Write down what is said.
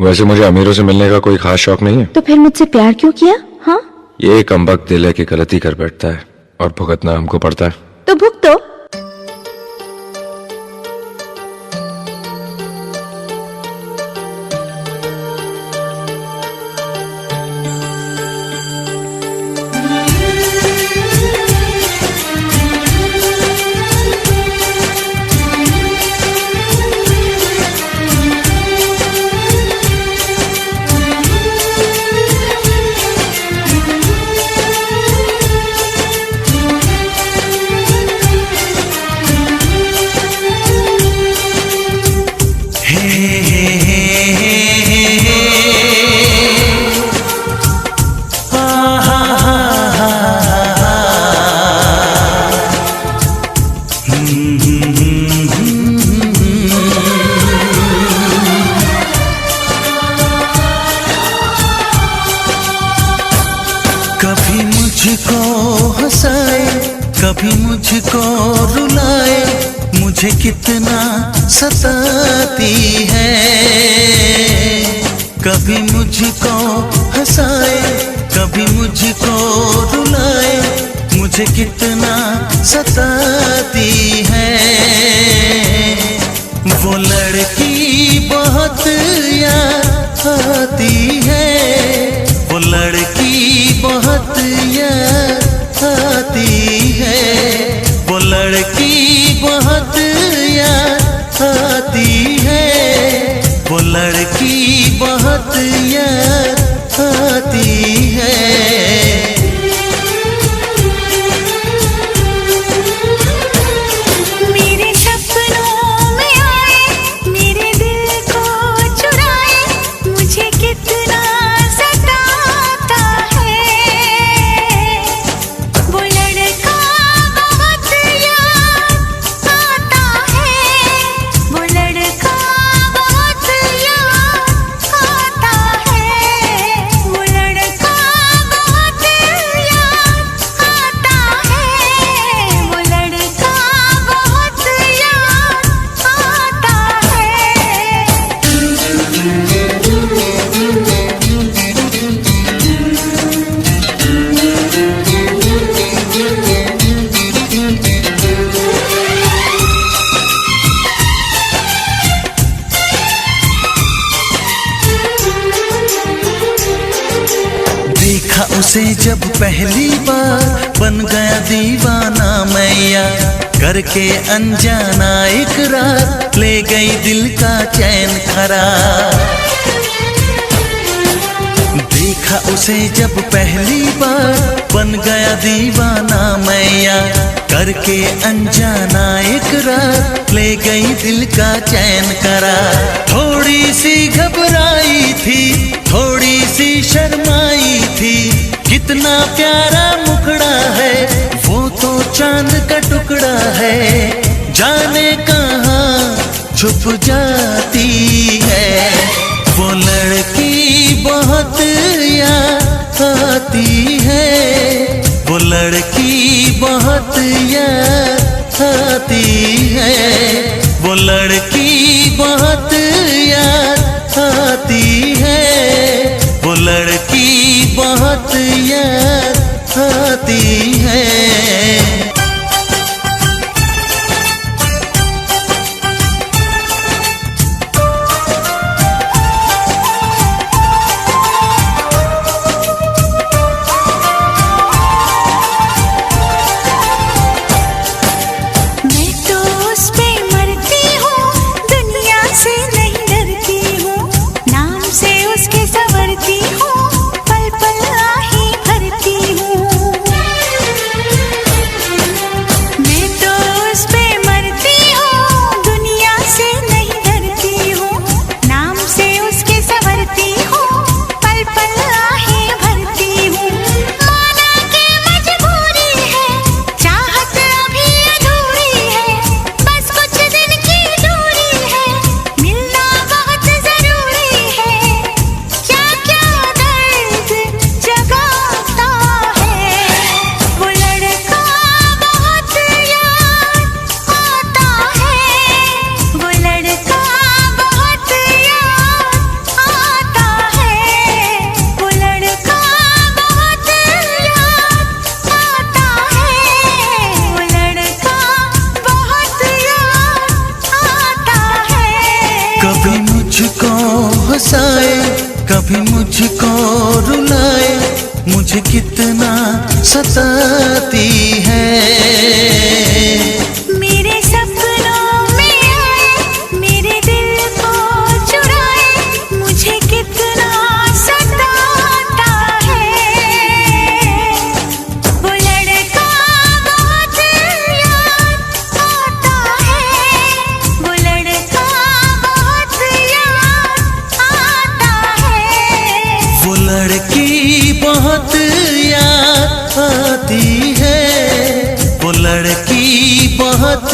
वैसे मुझे अमीरों से मिलने का कोई खास शौक नहीं है। तो फिर मुझसे प्यार क्यों किया? हाँ, ये कमबख्त दिल है कि गलती कर बैठता है और भुगतना हमको पड़ता है। तो भुगतो। कभी मुझको हंसाए, कभी मुझको रुलाए, मुझे कितना सताती है। कभी मुझको हंसाए, कभी मुझको रुलाए, मुझे कितना सताती है। वो लड़की बहुत याद आती है, वो लड़की बहुत याद आती है, वो लड़की बहुत याद आती है, वो लड़की बहुत याद आती है। मेरे सपनों में आए, मेरे दिल को चुराए, मुझे कितना सताता है। वो लड़का बहुत याद आता है, वो लड़का बहुत याद आता है, वो लड़का बहुत याद आता है, वो लड़का बहुत याद आता देखा उसे जब पहली बार, बन गया दीवाना मैया, करके अनजाना इकरार, ले गई दिल का चैन करार। देखा उसे जब पहली बार, बन गया दीवाना मैया, करके अनजाना इकरार, ले गई दिल का चैन करार। थोड़ी सी घबराई थी, थोड़ी सी शर्माई थी, कितना प्यारा मुखड़ा है, वो तो चांद का टुकड़ा है, जाने कहाँ छुप जाती है। वो लड़की बहुत याद आती है, वो लड़की बहुत याद आती है, वो लड़की बहुत याद आती है, वो लड़की बहुत याद आती है। मैं तो उस पे मरती हूँ, दुनिया से नहीं डरती हूँ, नाम से उसके संवरती हूँ, पल पल आही भरती हूँ। हंसाए, कभी मुझको रुलाए, मुझे कितना सताती है। मेरे सपनों में आए, मेरे दिल को चुराए, मुझे कितना सताता है। वो लड़का बहुत याद आता है, वो लड़का बहुत याद आता है। वो लड़की बहुत याद आती है, वो लड़की बहुत